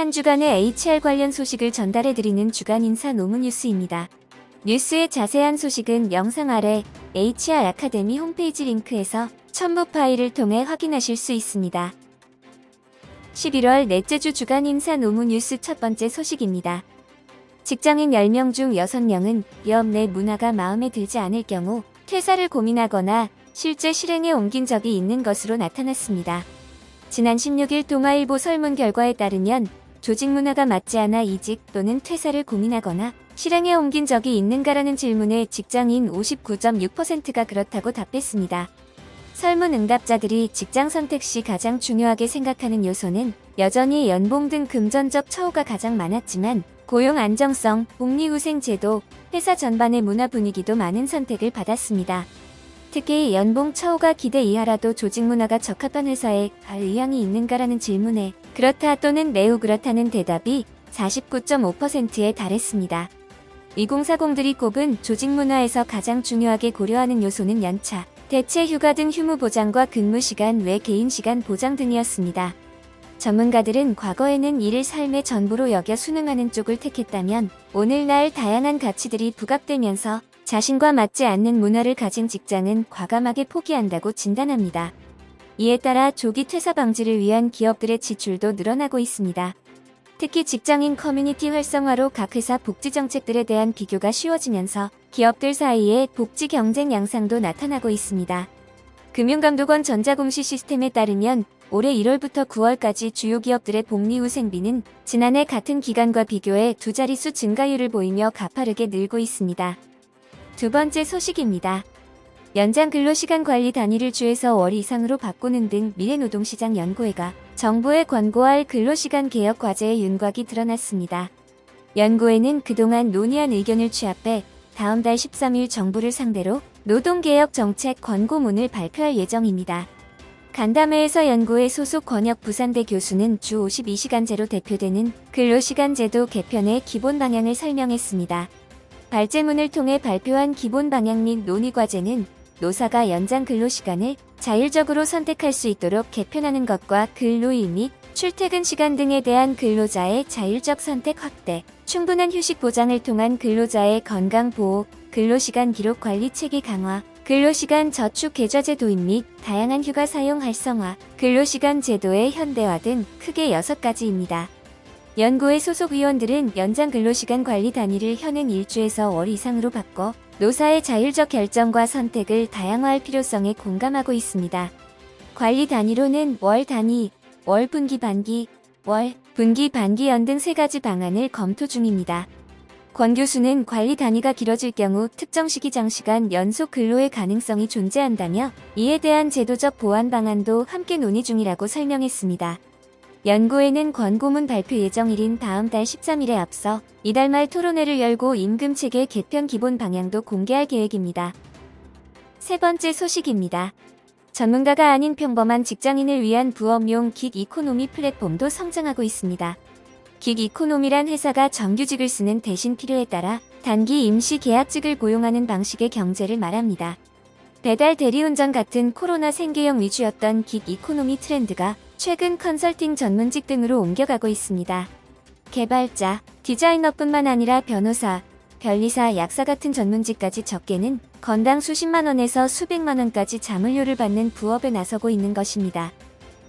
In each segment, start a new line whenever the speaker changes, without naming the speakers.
한 주간의 HR 관련 소식을 전달해드리는 주간 인사 노무 뉴스입니다. 뉴스의 자세한 소식은 영상 아래 HR 아카데미 홈페이지 링크에서 첨부 파일을 통해 확인하실 수 있습니다. 11월 넷째 주 주간 인사 노무 뉴스 첫 번째 소식입니다. 직장인 10명 중 6명은 기업 내 문화가 마음에 들지 않을 경우 퇴사를 고민하거나 실제 실행에 옮긴 적이 있는 것으로 나타났습니다. 지난 16일 동아일보 설문 결과에 따르면 조직 문화가 맞지 않아 이직 또는 퇴사를 고민하거나 실행에 옮긴 적이 있는가라는 질문에 직장인 59.6%가 그렇다고 답했습니다. 설문 응답자들이 직장 선택 시 가장 중요하게 생각하는 요소는 여전히 연봉 등 금전적 처우가 가장 많았지만 고용 안정성, 복리후생 제도, 회사 전반의 문화 분위기도 많은 선택을 받았습니다. 특히 연봉 처우가 기대 이하라도 조직 문화가 적합한 회사에 갈 의향이 있는가라는 질문에 그렇다 또는 매우 그렇다는 대답이 49.5%에 달했습니다. 2040들이 꼽은 조직 문화에서 가장 중요하게 고려하는 요소는 연차, 대체 휴가 등 휴무 보장과 근무 시간 외 개인 시간 보장 등이었습니다. 전문가들은 과거에는 이를 삶의 전부로 여겨 순응하는 쪽을 택했다면 오늘날 다양한 가치들이 부각되면서 자신과 맞지 않는 문화를 가진 직장은 과감하게 포기한다고 진단합니다. 이에 따라 조기 퇴사 방지를 위한 기업들의 지출도 늘어나고 있습니다. 특히 직장인 커뮤니티 활성화로 각 회사 복지 정책들에 대한 비교가 쉬워지면서 기업들 사이에 복지 경쟁 양상도 나타나고 있습니다. 금융감독원 전자공시 시스템에 따르면 올해 1월부터 9월까지 주요 기업들의 복리후생비는 지난해 같은 기간과 비교해 두 자릿수 증가율을 보이며 가파르게 늘고 있습니다. 두 번째 소식입니다. 연장 근로시간 관리 단위를 주에서 월 이상으로 바꾸는 등 미래노동시장 연구회가 정부에 권고할 근로시간 개혁 과제의 윤곽이 드러났습니다. 연구회는 그동안 논의한 의견을 취합해 다음 달 13일 정부를 상대로 노동개혁 정책 권고문을 발표할 예정입니다. 간담회에서 연구회 소속 권혁 부산대 교수는 주 52시간제로 대표되는 근로시간 제도 개편의 기본 방향을 설명했습니다. 발제문을 통해 발표한 기본 방향 및 논의 과제는 노사가 연장 근로시간을 자율적으로 선택할 수 있도록 개편하는 것과 근로일 및 출퇴근 시간 등에 대한 근로자의 자율적 선택 확대, 충분한 휴식 보장을 통한 근로자의 건강 보호, 근로시간 기록 관리 체계 강화, 근로시간 저축 계좌제 도입 및 다양한 휴가 사용 활성화, 근로시간 제도의 현대화 등 크게 6가지입니다. 연구회 소속 위원들은 연장 근로시간 관리 단위를 현행 일주에서 월 이상으로 바꿔 노사의 자율적 결정과 선택을 다양화할 필요성에 공감하고 있습니다. 관리 단위로는 월 단위, 월 분기 반기, 월, 분기 반기연 등 3가지 방안을 검토 중입니다. 권 교수는 관리 단위가 길어질 경우 특정 시기 장시간 연속 근로의 가능성이 존재한다며 이에 대한 제도적 보완 방안도 함께 논의 중이라고 설명했습니다. 연구회는 권고문 발표 예정일인 다음 달 13일에 앞서 이달 말 토론회를 열고 임금체계 개편 기본 방향도 공개할 계획입니다. 세 번째 소식입니다. 전문가가 아닌 평범한 직장인을 위한 부업용 긱 이코노미 플랫폼도 성장하고 있습니다. 긱 이코노미란 회사가 정규직을 쓰는 대신 필요에 따라 단기 임시 계약직을 고용하는 방식의 경제를 말합니다. 배달 대리운전 같은 코로나 생계형 위주였던 긱 이코노미 트렌드가 최근 컨설팅 전문직 등으로 옮겨가고 있습니다. 개발자, 디자이너뿐만 아니라 변호사, 변리사, 약사 같은 전문직까지 적게는 건당 수십만 원에서 수백만 원까지 자문료를 받는 부업에 나서고 있는 것입니다.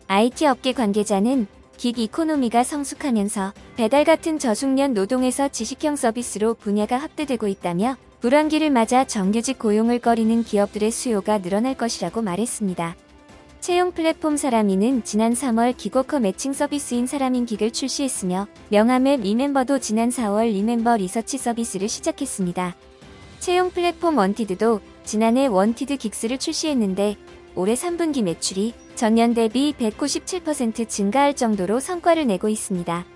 IT 업계 관계자는 긱 이코노미가 성숙하면서 배달 같은 저숙련 노동에서 지식형 서비스로 분야가 확대되고 있다며 불황기를 맞아 정규직 고용을 꺼리는 기업들의 수요가 늘어날 것이라고 말했습니다. 채용 플랫폼 사람인은 지난 3월 기고커 매칭 서비스인 사람인 긱을 출시했으며 명함앱 리멤버도 지난 4월 리멤버 리서치 서비스를 시작했습니다. 채용 플랫폼 원티드도 지난해 원티드 긱스를 출시했는데 올해 3분기 매출이 전년 대비 197% 증가할 정도로 성과를 내고 있습니다.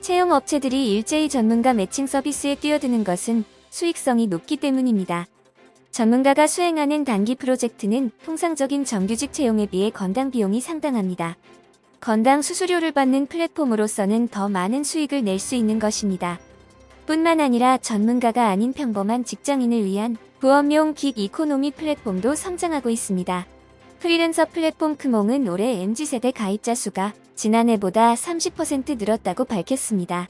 채용 업체들이 일제히 전문가 매칭 서비스에 뛰어드는 것은 수익성이 높기 때문입니다. 전문가가 수행하는 단기 프로젝트는 통상적인 정규직 채용에 비해 건당 비용이 상당합니다. 건당 수수료를 받는 플랫폼으로서는 더 많은 수익을 낼 수 있는 것입니다. 뿐만 아니라 전문가가 아닌 평범한 직장인을 위한 부업용 긱 이코노미 플랫폼도 성장하고 있습니다. 프리랜서 플랫폼 크몽은 올해 MZ세대 가입자 수가 지난해보다 30% 늘었다고 밝혔습니다.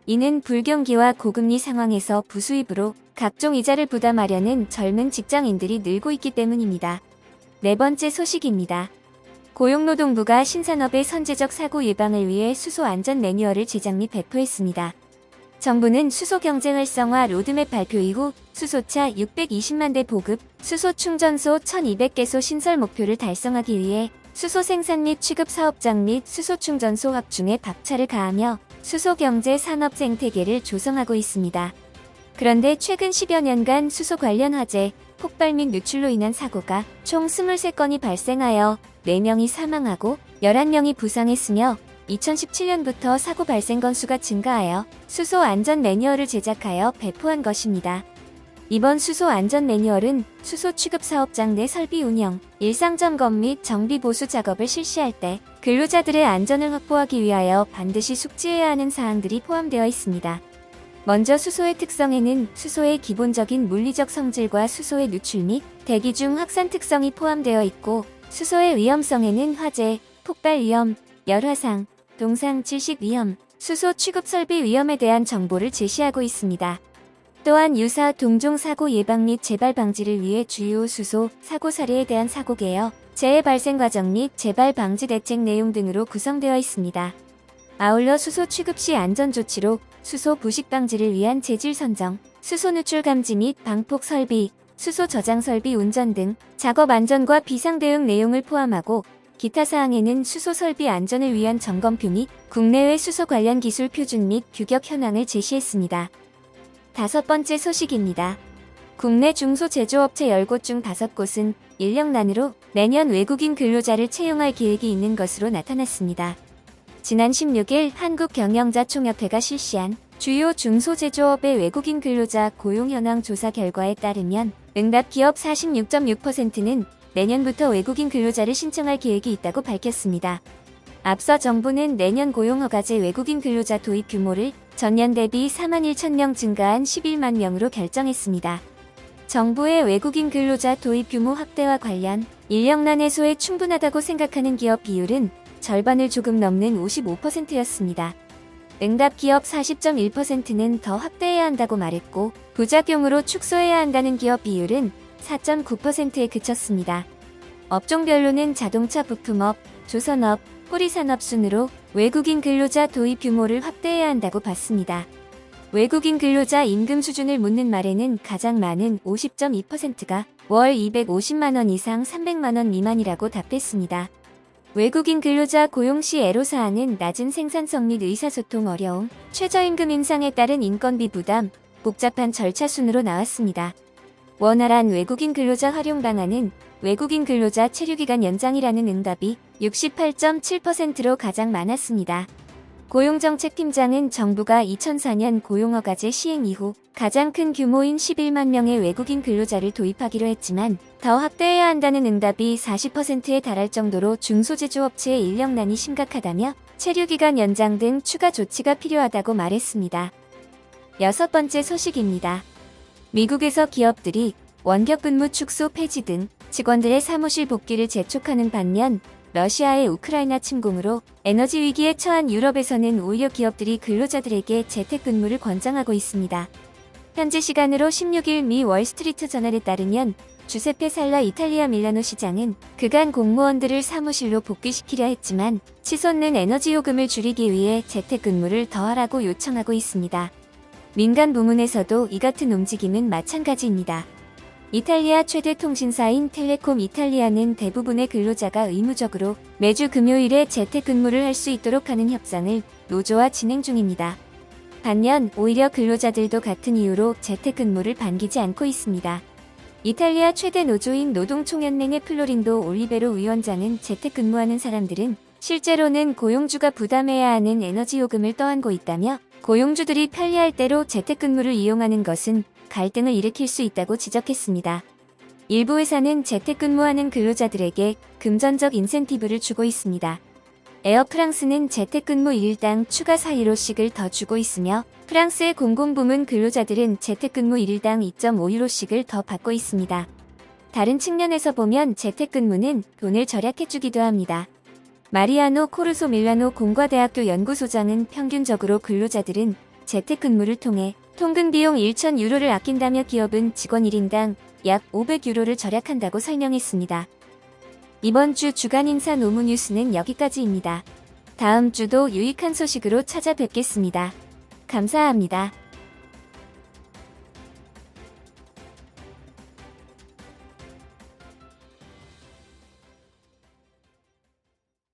이는 불경기와 고금리 상황에서 부수입으로 각종 이자를 부담하려는 젊은 직장인들이 늘고 있기 때문입니다. 네 번째 소식입니다. 고용노동부가 신산업의 선제적 사고 예방을 위해 수소 안전 매뉴얼을 제작 및 배포했습니다. 정부는 수소 경제 활성화 로드맵 발표 이후 수소차 620만 대 보급, 수소 충전소 1,200개소 신설 목표를 달성하기 위해 수소 생산 및 취급 사업장 및 수소 충전소 확충에 박차를 가하며 수소 경제 산업 생태계를 조성하고 있습니다. 그런데 최근 10여 년간 수소 관련 화재, 폭발 및 누출로 인한 사고가 총 23건이 발생하여 4명이 사망하고 11명이 부상했으며 2017년부터 사고 발생 건수가 증가하여 수소 안전 매뉴얼을 제작하여 배포한 것입니다. 이번 수소 안전 매뉴얼은 수소 취급 사업장 내 설비 운영, 일상 점검 및 정비 보수 작업을 실시할 때 근로자들의 안전을 확보하기 위하여 반드시 숙지해야 하는 사항들이 포함되어 있습니다. 먼저 수소의 특성에는 수소의 기본적인 물리적 성질과 수소의 누출 및 대기 중 확산 특성이 포함되어 있고, 수소의 위험성에는 화재, 폭발 위험, 열화상, 동상 질식 위험, 수소 취급 설비 위험에 대한 정보를 제시하고 있습니다. 또한 유사 동종 사고 예방 및 재발 방지를 위해 주요 수소 사고 사례에 대한 사고 개요, 재해 발생 과정 및 재발 방지 대책 내용 등으로 구성되어 있습니다. 아울러 수소 취급 시 안전 조치로 수소 부식 방지를 위한 재질 선정, 수소 누출 감지 및 방폭 설비, 수소 저장 설비 운전 등 작업 안전과 비상 대응 내용을 포함하고, 기타 사항에는 수소 설비 안전을 위한 점검표 및 국내외 수소 관련 기술 표준 및 규격 현황을 제시했습니다. 다섯 번째 소식입니다. 국내 중소제조업체 10곳 중 5곳은 인력난으로 내년 외국인 근로자를 채용할 계획이 있는 것으로 나타났습니다. 지난 16일 한국경영자총협회가 실시한 주요 중소제조업의 외국인 근로자 고용 현황 조사 결과에 따르면 응답 기업 46.6%는 내년부터 외국인 근로자를 신청할 계획이 있다고 밝혔습니다. 앞서 정부는 내년 고용허가제 외국인 근로자 도입 규모를 전년 대비 4만 1천 명 증가한 11만 명으로 결정했습니다. 정부의 외국인 근로자 도입 규모 확대와 관련 인력난 해소에 충분하다고 생각하는 기업 비율은 절반을 조금 넘는 55%였습니다. 응답 기업 40.1%는 더 확대해야 한다고 말했고, 부작용으로 축소해야 한다는 기업 비율은 4.9%에 그쳤습니다. 업종별로는 자동차 부품업, 조선업, 호리산업 순으로 외국인 근로자 도입 규모를 확대해야 한다고 봤습니다. 외국인 근로자 임금 수준을 묻는 말에는 가장 많은 50.2%가 월 250만원 이상 300만원 미만이라고 답했습니다. 외국인 근로자 고용 시 애로사항은 낮은 생산성 및 의사소통 어려움, 최저임금 인상에 따른 인건비 부담, 복잡한 절차 순으로 나왔습니다. 원활한 외국인 근로자 활용 방안은 외국인 근로자 체류기간 연장이라는 응답이 68.7%로 가장 많았습니다. 고용정책팀장은 정부가 2004년 고용허가제 시행 이후 가장 큰 규모인 11만 명의 외국인 근로자를 도입하기로 했지만 더 확대해야 한다는 응답이 40%에 달할 정도로 중소제조업체의 인력난이 심각하다며 체류기간 연장 등 추가 조치가 필요하다고 말했습니다. 여섯 번째 소식입니다. 미국에서 기업들이 원격 근무 축소 폐지 등 직원들의 사무실 복귀를 재촉하는 반면, 러시아의 우크라이나 침공으로 에너지 위기에 처한 유럽에서는 오히려 기업들이 근로자들에게 재택근무를 권장하고 있습니다. 현지 시간으로 16일 미 월스트리트 저널에 따르면 주세페 살라 이탈리아 밀라노 시장은 그간 공무원들을 사무실로 복귀시키려 했지만 치솟는 에너지 요금을 줄이기 위해 재택근무를 더하라고 요청하고 있습니다. 민간 부문에서도 이 같은 움직임은 마찬가지입니다. 이탈리아 최대 통신사인 텔레콤 이탈리아는 대부분의 근로자가 의무적으로 매주 금요일에 재택근무를 할 수 있도록 하는 협상을 노조와 진행 중입니다. 반면 오히려 근로자들도 같은 이유로 재택근무를 반기지 않고 있습니다. 이탈리아 최대 노조인 노동총연맹의 플로린도 올리베로 위원장은 재택근무하는 사람들은 실제로는 고용주가 부담해야 하는 에너지 요금을 떠안고 있다며, 고용주들이 편리할 대로 재택근무를 이용하는 것은 갈등을 일으킬 수 있다고 지적했습니다. 일부 회사는 재택근무하는 근로자들에게 금전적 인센티브를 주고 있습니다. 에어프랑스는 재택근무 일일당 추가 4유로씩을 더 주고 있으며, 프랑스의 공공부문 근로자들은 재택근무 일일당 2.5유로씩을 더 받고 있습니다. 다른 측면에서 보면 재택근무는 돈을 절약해주기도 합니다. 마리아노 코르소 밀라노 공과대학교 연구소장은 평균적으로 근로자들은 재택근무를 통해 통근 비용 1,000유로를 아낀다며 기업은 직원 1인당 약 500유로를 절약한다고 설명했습니다. 이번 주 주간 인사 노무 뉴스는 여기까지입니다. 다음 주도 유익한 소식으로 찾아뵙겠습니다. 감사합니다.